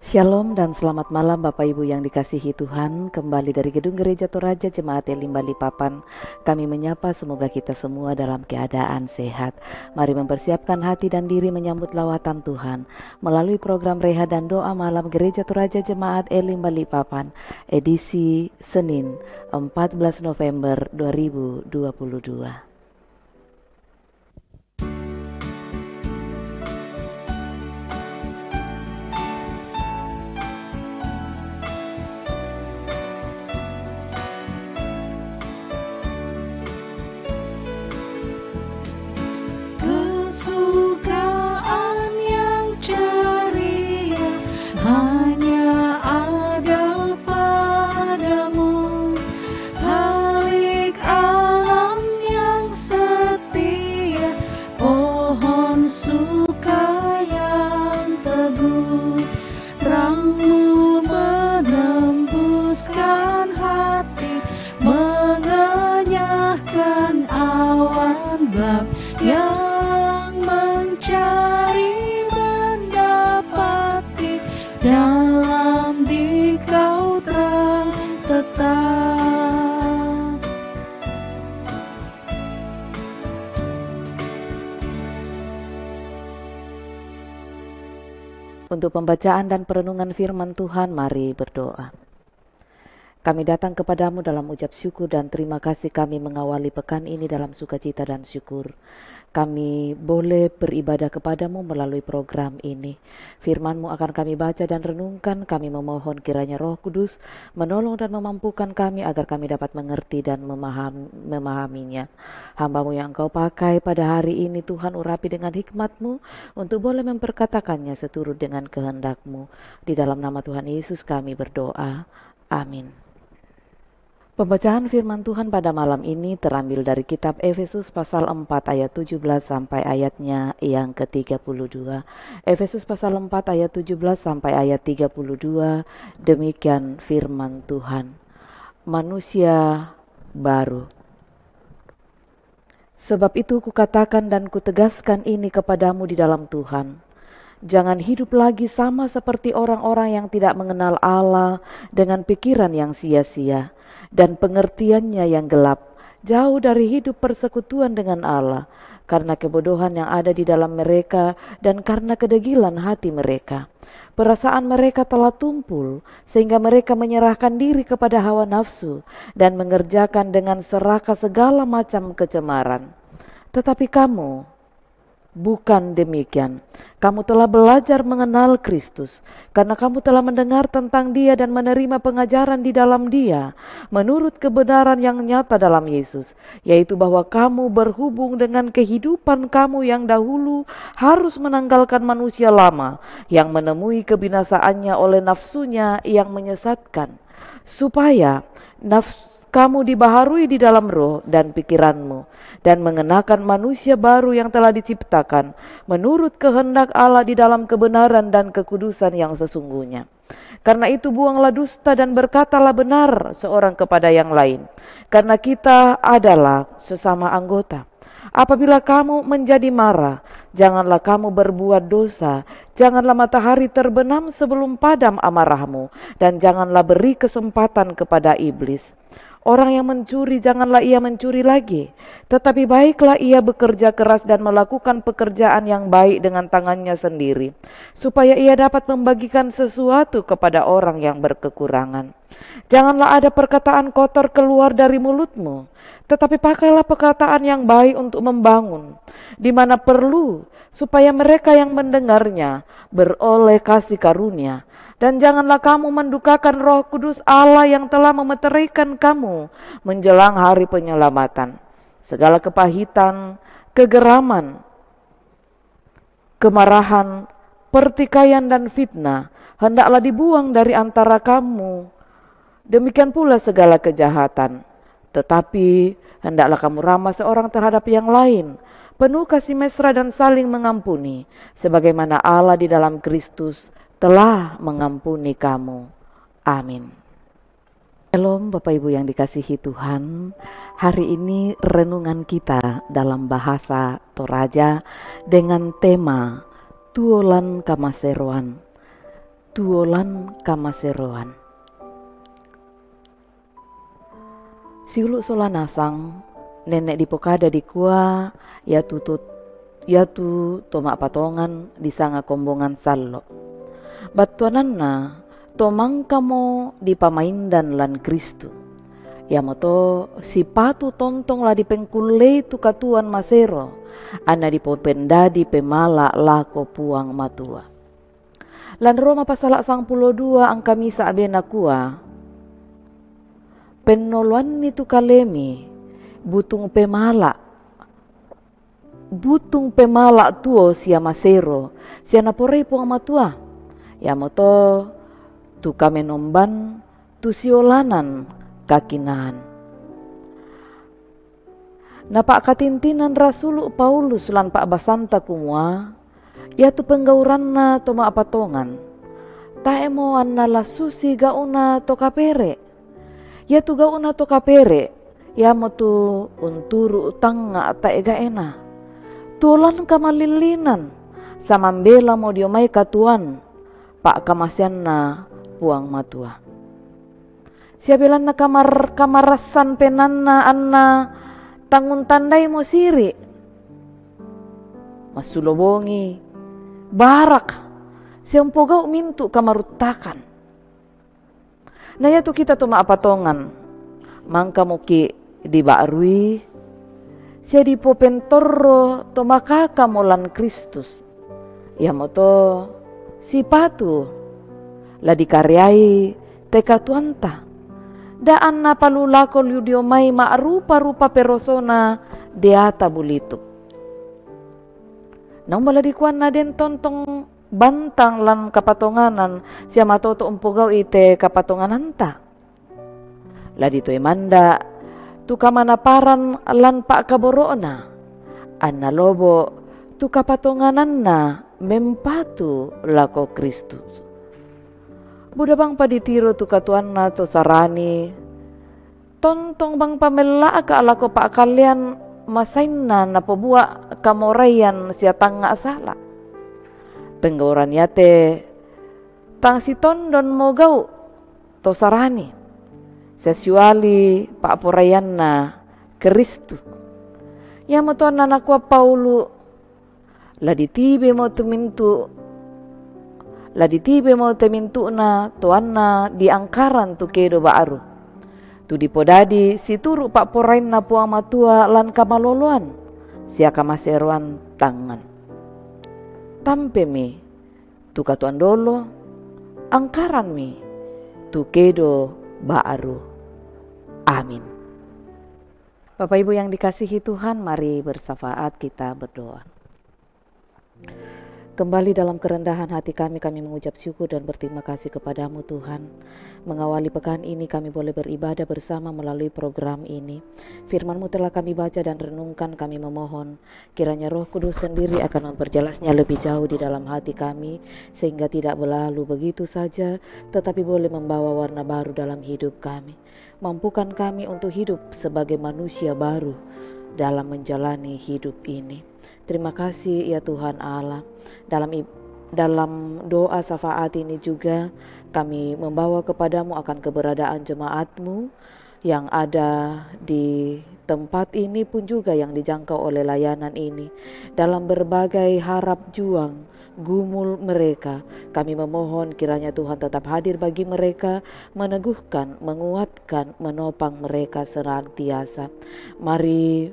Shalom dan selamat malam Bapak Ibu yang dikasihi Tuhan. Kembali dari Gedung Gereja Toraja Jemaat Elim Balikpapan, kami menyapa semoga kita semua dalam keadaan sehat. Mari mempersiapkan hati dan diri menyambut lawatan Tuhan melalui program Reha dan Doa Malam Gereja Toraja Jemaat Elim Balikpapan, edisi Senin 14 November 2022. Kesukaan yang ceria hanya ada padamu, halik alam yang setia, pohon suka yang teguh, terangmu menembuskan hati, mengenyahkan awan gelap yang mencari mendapati, dalam Dikau terang tetap. Untuk pembacaan dan perenungan firman Tuhan, mari berdoa. Kami datang kepadamu dalam ucap syukur dan terima kasih kami mengawali pekan ini dalam sukacita dan syukur. Kami boleh beribadah kepadamu melalui program ini. Firman-Mu akan kami baca dan renungkan. Kami memohon kiranya Roh Kudus menolong dan memampukan kami agar kami dapat mengerti dan memahaminya. Hamba-Mu yang Engkau pakai pada hari ini, Tuhan, urapi dengan hikmat-Mu untuk boleh memperkatakannya seturut dengan kehendak-Mu. Di dalam nama Tuhan Yesus kami berdoa. Amin. Pembacaan firman Tuhan pada malam ini terambil dari kitab Efesus pasal 4 ayat 17 sampai ayatnya yang ke-32. Efesus pasal 4 ayat 17 sampai ayat 32, demikian firman Tuhan. Manusia baru. Sebab itu kukatakan dan kutegaskan ini kepadamu di dalam Tuhan. Jangan hidup lagi sama seperti orang-orang yang tidak mengenal Allah dengan pikiran yang sia-sia dan pengertiannya yang gelap, jauh dari hidup persekutuan dengan Allah, karena kebodohan yang ada di dalam mereka dan karena kedegilan hati mereka. Perasaan mereka telah tumpul, sehingga mereka menyerahkan diri kepada hawa nafsu dan mengerjakan dengan serakah segala macam kecemaran. Tetapi kamu bukan demikian. Kamu telah belajar mengenal Kristus, karena kamu telah mendengar tentang Dia dan menerima pengajaran di dalam Dia, menurut kebenaran yang nyata dalam Yesus, yaitu bahwa kamu berhubung dengan kehidupan kamu yang dahulu harus menanggalkan manusia lama, yang menemui kebinasaannya oleh nafsunya yang menyesatkan, supaya kamu dibaharui di dalam roh dan pikiranmu, dan mengenakan manusia baru yang telah diciptakan menurut kehendak Allah di dalam kebenaran dan kekudusan yang sesungguhnya. Karena itu buanglah dusta dan berkatalah benar seorang kepada yang lain, karena kita adalah sesama anggota. Apabila kamu menjadi marah, janganlah kamu berbuat dosa, janganlah matahari terbenam sebelum padam amarahmu, dan janganlah beri kesempatan kepada iblis. Orang yang mencuri, janganlah ia mencuri lagi, tetapi baiklah ia bekerja keras dan melakukan pekerjaan yang baik dengan tangannya sendiri, supaya ia dapat membagikan sesuatu kepada orang yang berkekurangan. Janganlah ada perkataan kotor keluar dari mulutmu, tetapi pakailah perkataan yang baik untuk membangun, di mana perlu, supaya mereka yang mendengarnya beroleh kasih karunia. Dan janganlah kamu mendukakan Roh Kudus Allah yang telah memeteraikan kamu menjelang hari penyelamatan. Segala kepahitan, kegeraman, kemarahan, pertikaian dan fitnah hendaklah dibuang dari antara kamu. Demikian pula segala kejahatan. Tetapi hendaklah kamu ramah seorang terhadap yang lain, penuh kasih mesra dan saling mengampuni, sebagaimana Allah di dalam Kristus telah mengampuni kamu. Amin. Shalom Bapak Ibu yang dikasihi Tuhan. Hari ini renungan kita dalam bahasa Toraja dengan tema Tuolan Kamaseroan. tuolan kamaseroan. Siulu sola nasang nenek dipokada di kua ya tu tomak patongan di sanga kombongan sallo. Batuananna tomang kamo di pamaindan lan Kristu. Ya moto si patu tontong la di pengkule tu katuan masero. Ana di popendadi pemala lako puang matua. Lan Roma pasal 92 angka misa abena kua. Penoluan itu kalemi butung pemala tuo sia masero sia napore puang matua. Ya moto tu kamenomban tu siolanan kakinan. Na pak katintinan Rasul Paulus lan pak basanta kumua ya tu penggauranna toma apatongan. Taemo anna lasusi gauna to kapere. Ya tu gauna to kapere ya motu unturu utanga ta ega ena. Tulan kamalilinan samambela mo diomai katuan pak kamasianna puang matua. Siabelan na kamarasan penanna anna tangun tandai mo siri. Masulobongi barak siampogau mintu kamarutakan. Nah ya tu kita tu maapatongan mangka muki di baarui sia di popentorro to makaka molan Kristus. Ya moto si patu la dikaryai teka tuanta. Daan na palulako liudiomai rupa-rupa persona deata bulituk. Nang maladikuan na den tontong bantang lan kapatonganan siya matoto umpogau ite kapatongananta. Ladi to emanda tu kamanaparan lan pak kaboroona. Anna lobo tu kapatongananna mempatu lako Kristus. Buda bang paditiro tu katuanna to sarani. Tontong bang pamela ka alako pak kalian masainna na pebua kamorayan sia tanga sala. Penggauran yate tang si tondon mogau to sarani. Sesuali pak porayanna Kristus. Ya moton anakwa Paulu la ditibe mo tumintu na tuanna di angkaran tu kedo baaru. Tu dipodadi si turu pak porain na puang matua lan kamaloloan sia kamaseruan tangan. Tampe mi tu katuan dolo angkaran mi tu kedo baaru. Amin. Bapak Ibu yang dikasihi Tuhan, mari bersafaat kita berdoa. Kembali dalam kerendahan hati kami mengucap syukur dan berterima kasih kepadamu Tuhan. Mengawali pekan ini kami boleh beribadah bersama melalui program ini. Firman-Mu telah kami baca dan renungkan, kami memohon kiranya Roh Kudus sendiri akan memperjelasnya lebih jauh di dalam hati kami, sehingga tidak berlalu begitu saja, tetapi boleh membawa warna baru dalam hidup kami. Mampukan kami untuk hidup sebagai manusia baru dalam menjalani hidup ini. Terima kasih ya Tuhan Allah. Dalam doa syafaat ini juga kami membawa kepadamu akan keberadaan jemaat-Mu yang ada di tempat ini pun juga yang dijangkau oleh layanan ini. Dalam berbagai harap juang gumul mereka, kami memohon kiranya Tuhan tetap hadir bagi mereka, meneguhkan, menguatkan, menopang mereka senantiasa. Mari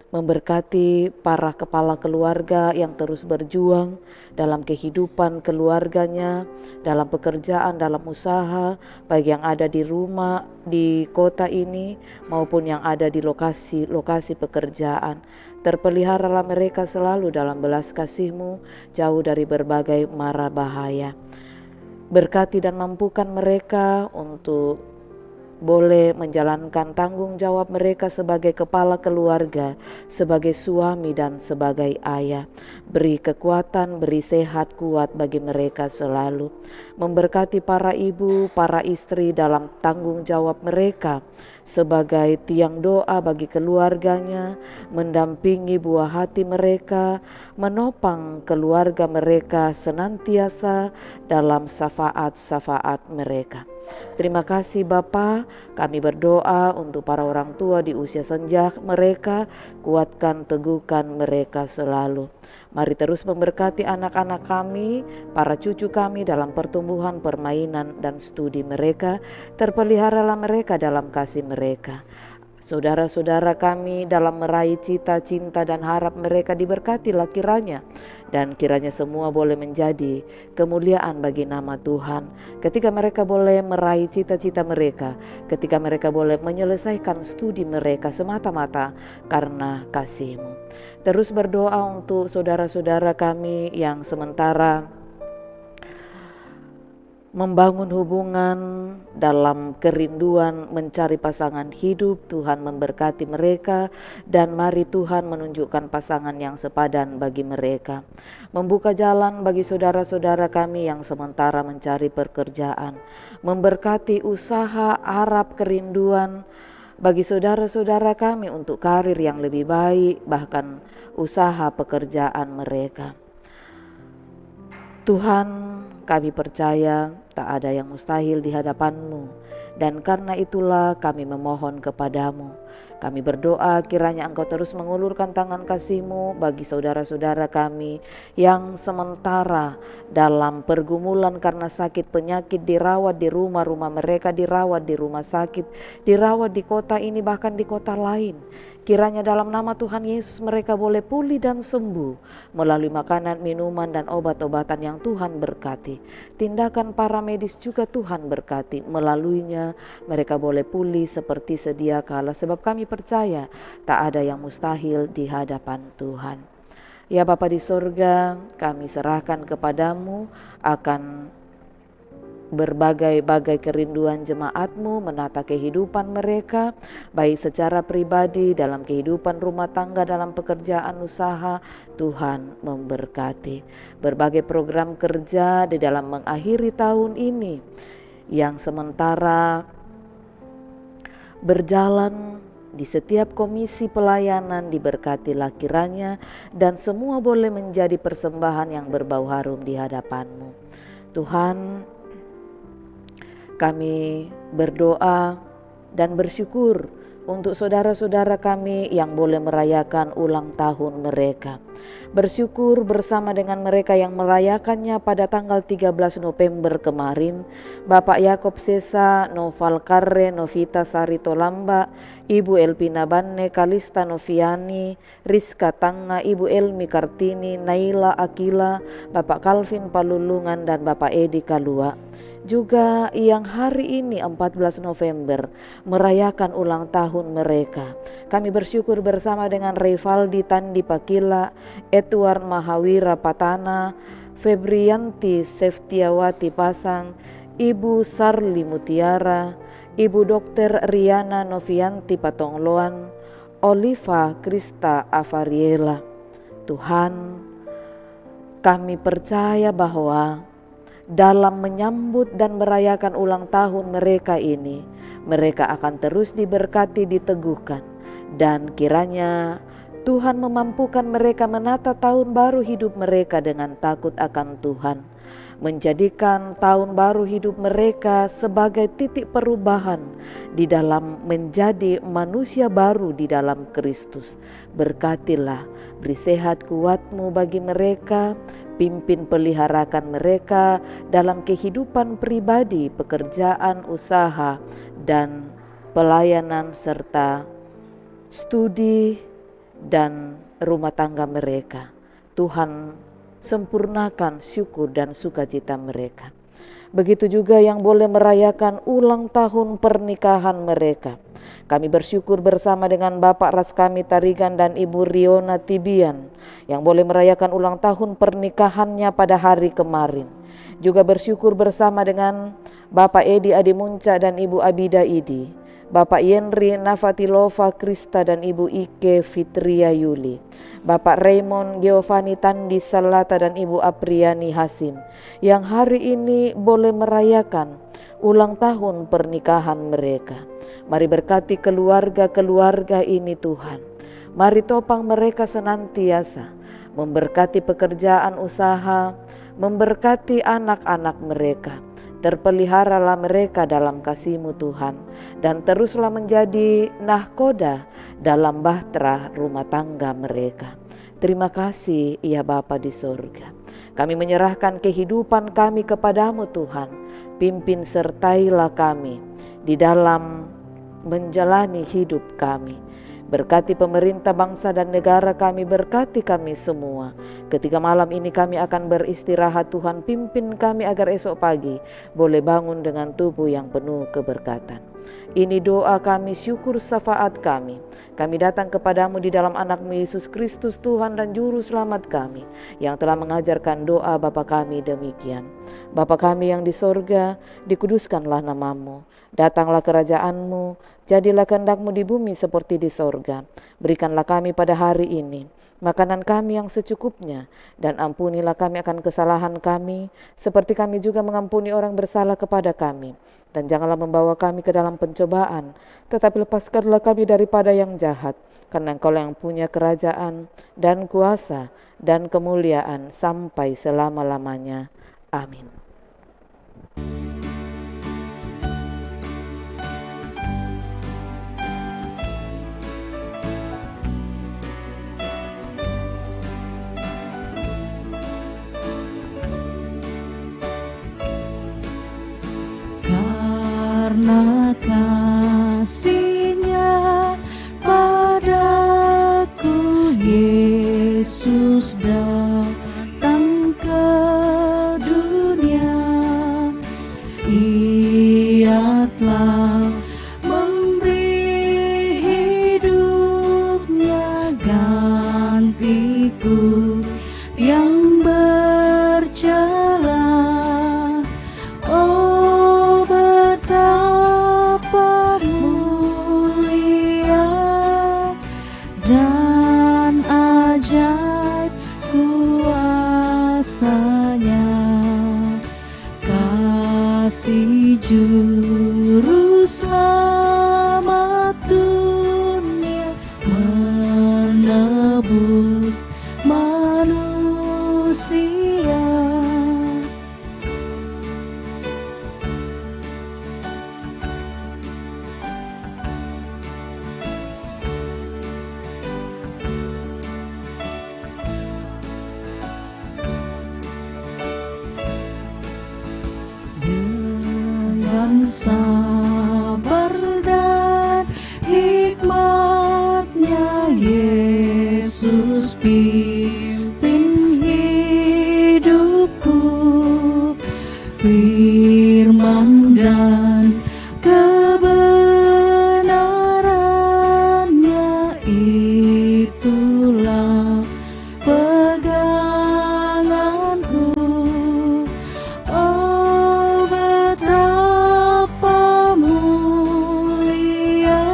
memberkati para kepala keluarga yang terus berjuang dalam kehidupan keluarganya, dalam pekerjaan, dalam usaha, baik yang ada di rumah, di kota ini, maupun yang ada di lokasi pekerjaan. Terpeliharalah mereka selalu dalam belas kasih-Mu, jauh dari berbagai mara bahaya. Berkati dan mampukan mereka untuk boleh menjalankan tanggung jawab mereka sebagai kepala keluarga, sebagai suami dan sebagai ayah. Beri kekuatan, beri sehat kuat bagi mereka selalu. Memberkati para ibu, para istri dalam tanggung jawab mereka sebagai tiang doa bagi keluarganya, mendampingi buah hati mereka, menopang keluarga mereka senantiasa dalam syafaat-syafaat mereka. Terima kasih Bapa, kami berdoa untuk para orang tua di usia senja mereka, kuatkan, teguhkan mereka selalu. Mari terus memberkati anak-anak kami, para cucu kami dalam pertumbuhan, permainan, dan studi mereka. Terpeliharalah mereka dalam kasih mereka. Saudara-saudara kami dalam meraih cita, cinta, dan harap mereka diberkatilah kiranya. Dan kiranya semua boleh menjadi kemuliaan bagi nama Tuhan. Ketika mereka boleh meraih cita-cita mereka, ketika mereka boleh menyelesaikan studi mereka semata-mata karena kasih-Mu. Terus berdoa untuk saudara-saudara kami yang sementara membangun hubungan dalam kerinduan mencari pasangan hidup. Tuhan memberkati mereka dan mari Tuhan menunjukkan pasangan yang sepadan bagi mereka. Membuka jalan bagi saudara-saudara kami yang sementara mencari pekerjaan. Memberkati usaha, harap, kerinduan bagi saudara-saudara kami untuk karir yang lebih baik, bahkan usaha pekerjaan mereka. Tuhan, kami percaya tak ada yang mustahil di hadapan-Mu, dan karena itulah kami memohon kepadamu. Kami berdoa kiranya Engkau terus mengulurkan tangan kasih-Mu bagi saudara-saudara kami yang sementara dalam pergumulan karena sakit penyakit, dirawat di rumah-rumah mereka, dirawat di rumah sakit, dirawat di kota ini bahkan di kota lain. Kiranya dalam nama Tuhan Yesus mereka boleh pulih dan sembuh melalui makanan, minuman, dan obat-obatan yang Tuhan berkati. Tindakan para medis juga Tuhan berkati. Melaluinya mereka boleh pulih seperti sedia kala. Sebab kami percaya tak ada yang mustahil di hadapan Tuhan. Ya Bapa di sorga, kami serahkan kepadamu akan berbagai-bagai kerinduan jemaat-Mu menata kehidupan mereka, baik secara pribadi, dalam kehidupan rumah tangga, dalam pekerjaan usaha. Tuhan memberkati berbagai program kerja di dalam mengakhiri tahun ini yang sementara berjalan. Di setiap komisi pelayanan diberkatilah kiranya, dan semua boleh menjadi persembahan yang berbau harum di hadapan-Mu. Tuhan, kami berdoa dan bersyukur untuk saudara-saudara kami yang boleh merayakan ulang tahun mereka. Bersyukur bersama dengan mereka yang merayakannya pada tanggal 13 November kemarin. Bapak Yakob Sesa, Noval Karre, Novita Sarito Lamba, Ibu Elpina Banne, Kalista Noviani, Rizka Tanga, Ibu Elmi Kartini, Naila Akila, Bapak Calvin Palulungan, dan Bapak Edi Kalua. Juga yang hari ini 14 November merayakan ulang tahun mereka. Kami bersyukur bersama dengan Revaldi Tandi Pakila, Edward Mahawira Patana, Febrianti Seftiawati Pasang, Ibu Sarli Mutiara, Ibu Dr. Riana Novianti Patongloan, Oliva Krista Avariela. Tuhan, kami percaya bahwa dalam menyambut dan merayakan ulang tahun mereka ini, mereka akan terus diberkati, diteguhkan, dan kiranya Tuhan memampukan mereka menata tahun baru hidup mereka dengan takut akan Tuhan, menjadikan tahun baru hidup mereka sebagai titik perubahan di dalam menjadi manusia baru di dalam Kristus. Berkatilah, beri sehat kuat-Mu bagi mereka, pimpin peliharakan mereka dalam kehidupan pribadi, pekerjaan, usaha, dan pelayanan serta studi dan rumah tangga mereka. Tuhan, sempurnakan syukur dan sukacita mereka. Begitu juga yang boleh merayakan ulang tahun pernikahan mereka. Kami bersyukur bersama dengan Bapak Raskami Tarigan dan Ibu Riona Tibian yang boleh merayakan ulang tahun pernikahannya pada hari kemarin. Juga bersyukur bersama dengan Bapak Edi Adimunca dan Ibu Abida Idi, Bapak Yenri Nafatilova Krista dan Ibu Ike Fitria Yuli, Bapak Raymond Giovanni Tandi Salata dan Ibu Apriani Hasim, yang hari ini boleh merayakan ulang tahun pernikahan mereka. Mari berkati keluarga-keluarga ini Tuhan. Mari topang mereka senantiasa, memberkati pekerjaan usaha, memberkati anak-anak mereka. Terpeliharalah mereka dalam kasih-Mu Tuhan, dan teruslah menjadi nahkoda dalam bahtera rumah tangga mereka. Terima kasih ya Bapa di sorga. Kami menyerahkan kehidupan kami kepadamu Tuhan. Pimpin sertailah kami di dalam menjalani hidup kami. Berkati pemerintah bangsa dan negara kami, berkati kami semua. Ketika malam ini kami akan beristirahat, Tuhan pimpin kami agar esok pagi boleh bangun dengan tubuh yang penuh keberkatan. Ini doa kami, syukur syafaat kami. Kami datang kepadamu di dalam anak-Mu Yesus Kristus Tuhan dan Juru Selamat kami, yang telah mengajarkan doa Bapa kami demikian. Bapa kami yang di sorga, dikuduskanlah nama-Mu. Datanglah kerajaan-Mu, jadilah kehendak-Mu di bumi seperti di sorga. Berikanlah kami pada hari ini makanan kami yang secukupnya, dan ampunilah kami akan kesalahan kami, seperti kami juga mengampuni orang bersalah kepada kami. Dan janganlah membawa kami ke dalam pencobaan, tetapi lepaskanlah kami daripada yang jahat, karena Engkau yang punya kerajaan dan kuasa dan kemuliaan sampai selama-lamanya. Amin. Karena kasih-Nya padaku, Yesus datang ke dunia. Ia telah memberi hidup-Nya gantiku yang bercela. Dan ajaib kuasa-Nya, kasih Juru Selamat dunia, menebus manusia. Dengan sabar dan hikmat-Nya, Yesus pimpin hidupku. Firman dan kebenaran-Nya, itulah peganganku. Oh, betapa mulia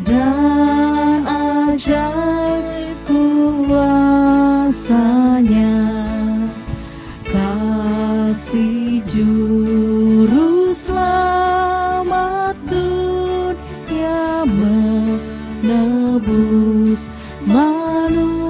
dan ajaib kuasa-Nya, kasih Juru Selamat dunia, menebus manusia.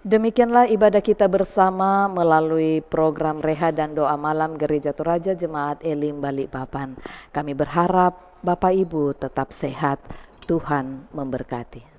Demikianlah ibadah kita bersama melalui program Reha dan Doa Malam Gereja Toraja Jemaat Elim Balikpapan. Kami berharap Bapak Ibu tetap sehat, Tuhan memberkati.